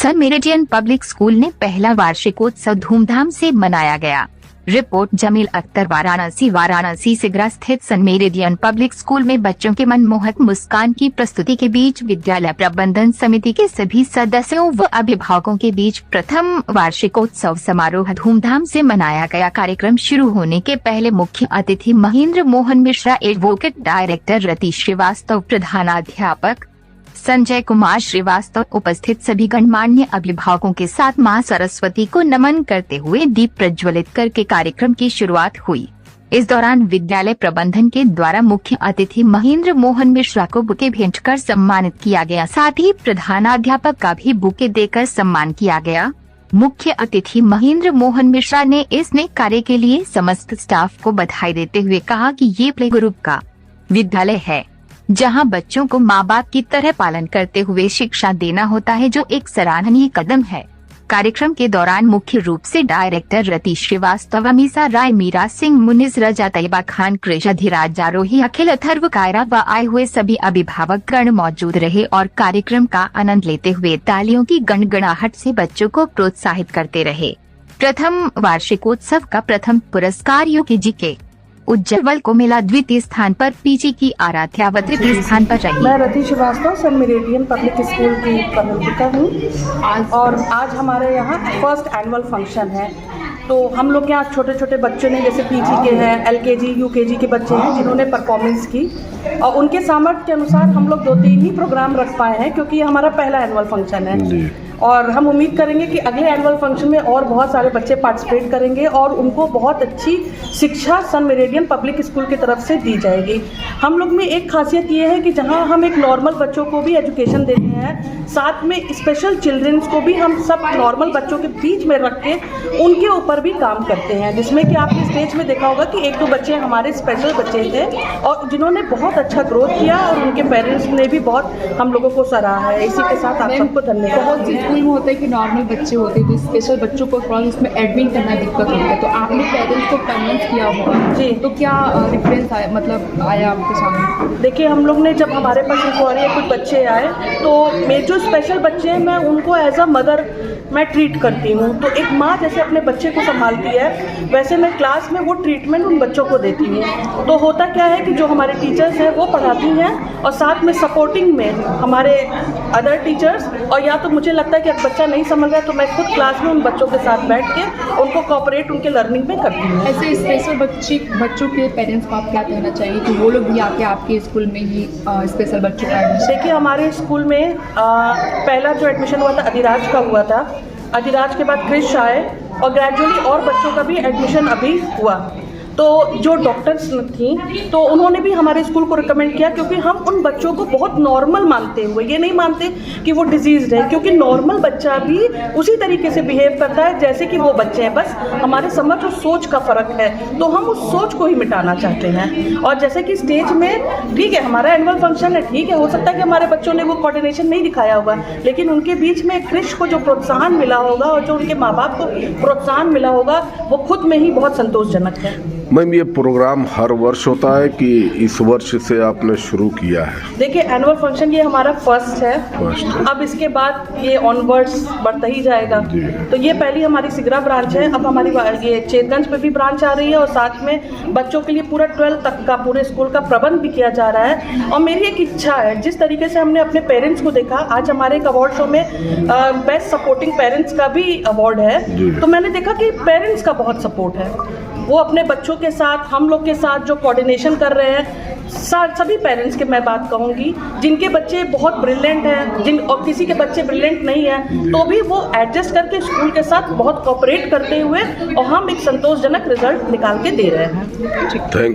सन meridian public school ने पहला वार्षिकोत्सव धूमधाम से मनाया गया। रिपोर्ट जमील अख्तर, वाराणसी। वाराणसी सिगरा स्थित सन मेरिडियन पब्लिक स्कूल में बच्चों के मनमोहक मुस्कान की प्रस्तुति के बीच विद्यालय प्रबंधन समिति के सभी सदस्यों व अभिभावकों के बीच प्रथम वार्षिकोत्सव समारोह धूमधाम से मनाया गया। कार्यक्रम शुरू होने के पहले मुख्य अतिथि महेंद्र मोहन मिश्रा, एडवोकेट डायरेक्टर रति श्रीवास्तव, प्रधानाध्यापक संजय कुमार श्रीवास्तव, उपस्थित सभी गणमान्य अभिभावकों के साथ मां सरस्वती को नमन करते हुए दीप प्रज्वलित करके कार्यक्रम की शुरुआत हुई। इस दौरान विद्यालय प्रबंधन के द्वारा मुख्य अतिथि महेंद्र मोहन मिश्रा को बुके भेंट कर सम्मानित किया गया। साथ ही प्रधानाध्यापक का भी बुके देकर सम्मान किया गया। मुख्य अतिथि महेंद्र मोहन मिश्रा ने इस नए कार्य के लिए समस्त स्टाफ को बधाई देते हुए कहा कि ये प्ले ग्रुप का विद्यालय है, जहां बच्चों को माँ बाप की तरह पालन करते हुए शिक्षा देना होता है, जो एक सराहनीय कदम है। कार्यक्रम के दौरान मुख्य रूप से डायरेक्टर रति श्रीवास्तव, अमीसा राय, मीरा सिंह, मुनिज, रजा, तैयबा खान, कृष, अधिराज, जारोही, अखिल, अथर्व, कायरा व आए हुए सभी अभिभावक गण मौजूद रहे और कार्यक्रम का आनंद लेते हुए तालियों की गणगणाहट से बच्चों को प्रोत्साहित करते रहे। प्रथम वार्षिकोत्सव का प्रथम पुरस्कार यूकेजी के उज्जवल को मिला। द्वितीय स्थान पर पीजी की आराध्या व तृतीय स्थान पर रही। मैं रति श्रीवास्तव सन मेरिडियन पब्लिक स्कूल की प्रबंधिका हूँ और आज हमारे यहाँ फर्स्ट एनुअल फंक्शन है। तो हम लोग यहाँ छोटे छोटे बच्चों ने, जैसे पीजी के हैं, एलकेजी यूकेजी के बच्चे हैं जिन्होंने परफॉर्मेंस की और उनके सामर्थ्य के अनुसार हम लोग 2-3 ही प्रोग्राम रख पाए हैं, क्योंकि ये हमारा पहला एनुअल फंक्शन है। और हम उम्मीद करेंगे कि अगले एनुअल फंक्शन में और बहुत सारे बच्चे पार्टिसिपेट करेंगे और उनको बहुत अच्छी शिक्षा सन मेरिडियन पब्लिक स्कूल की तरफ से दी जाएगी। हम लोग में एक खासियत ये है कि जहां हम एक नॉर्मल बच्चों को भी एजुकेशन देते हैं, साथ में स्पेशल चिल्ड्रंस को भी हम सब नॉर्मल बच्चों के बीच में रख के उनके ऊपर भी काम करते हैं, जिसमें कि आपने स्टेज में देखा होगा कि 1-2 बच्चे हमारे स्पेशल बच्चे थे और जिन्होंने बहुत अच्छा ग्रोथ किया और उनके पेरेंट्स ने भी बहुत हम लोगों को सराहा है। इसी के साथ आप सबको धन्यवाद। स्कूल में होता है कि नॉर्मल बच्चे होते हैं, तो स्पेशल बच्चों को थोड़ा उसमें एडमिन करना दिक्कत होता है, तो आपने पेरेंट्स को कन्विंस किया होगा जी, तो क्या डिफरेंस आया, मतलब आया आपके सामने? देखिए, हम लोग ने जब हमारे पास इंक्वायरी कुछ बच्चे आए तो मेरे जो स्पेशल बच्चे हैं मैं उनको एज अ मदर मैं ट्रीट करती हूँ। तो एक माँ जैसे अपने बच्चे को संभालती है, वैसे मैं क्लास में वो ट्रीटमेंट उन बच्चों को देती हूँ। तो होता क्या है कि जो हमारे टीचर्स हैं वो पढ़ाती हैं और साथ में सपोर्टिंग में हमारे अदर टीचर्स, और या तो मुझे लगता है कि एक बच्चा नहीं समझ रहा है तो मैं खुद क्लास में उन बच्चों के साथ बैठ के उनको कोऑपरेट उनके लर्निंग में करती हूँ। ऐसे स्पेशल बच्चों के पेरेंट्स को आप क्या कहना चाहिए कि वो लोग भी आके आपके स्कूल में ही स्पेशल बच्चों का एडमिशन? देखिए, हमारे स्कूल में पहला जो एडमिशन हुआ था अधिराज का हुआ था। अधिराज के बाद कृष आए और ग्रेजुअली और बच्चों का भी एडमिशन अभी हुआ। तो जो डॉक्टर्स थी तो उन्होंने भी हमारे स्कूल को रिकमेंड किया, क्योंकि हम उन बच्चों को बहुत नॉर्मल मानते हुए ये नहीं मानते कि वो डिजीज़ है, क्योंकि नॉर्मल बच्चा भी उसी तरीके से बिहेव करता है जैसे कि वो बच्चे हैं। बस हमारे समझ और सोच का फ़र्क है, तो हम उस सोच को ही मिटाना चाहते हैं। और जैसे कि स्टेज में ठीक है, हमारा एनुअल फंक्शन है, ठीक है, हो सकता है कि हमारे बच्चों ने वो कोऑर्डिनेशन नहीं दिखाया होगा, लेकिन उनके बीच में कृष को जो प्रोत्साहन मिला होगा और जो उनके माँ बाप को प्रोत्साहन मिला होगा वो खुद में ही बहुत संतोषजनक है। मैम, ये प्रोग्राम हर वर्ष होता है कि इस वर्ष से आपने शुरू किया है? देखिए, एनुअल फंक्शन ये हमारा फर्स्ट है। अब इसके बाद ये ऑनवर्ड्स बढ़ता ही जाएगा। तो ये पहली हमारी सिगरा ब्रांच है, अब हमारी ये चेतगंज पे भी ब्रांच आ रही है और साथ में बच्चों के लिए पूरा 12th तक का पूरे स्कूल का प्रबंध भी किया जा रहा है। और मेरी एक इच्छा है, जिस तरीके से हमने अपने पेरेंट्स को देखा, आज हमारे एक अवार्ड शो में बेस्ट सपोर्टिंग पेरेंट्स का भी अवार्ड है, तो मैंने देखा कि पेरेंट्स का बहुत सपोर्ट है। वो अपने बच्चों के साथ, हम लोग के साथ जो कोऑर्डिनेशन कर रहे हैं, सभी पेरेंट्स के मैं बात कहूँगी जिनके बच्चे बहुत ब्रिलियंट हैं, और किसी के बच्चे ब्रिलियंट नहीं हैं, तो भी वो एडजस्ट करके स्कूल के साथ बहुत कोऑपरेट करते हुए और हम एक संतोषजनक रिजल्ट निकाल के दे रहे हैं। थैंक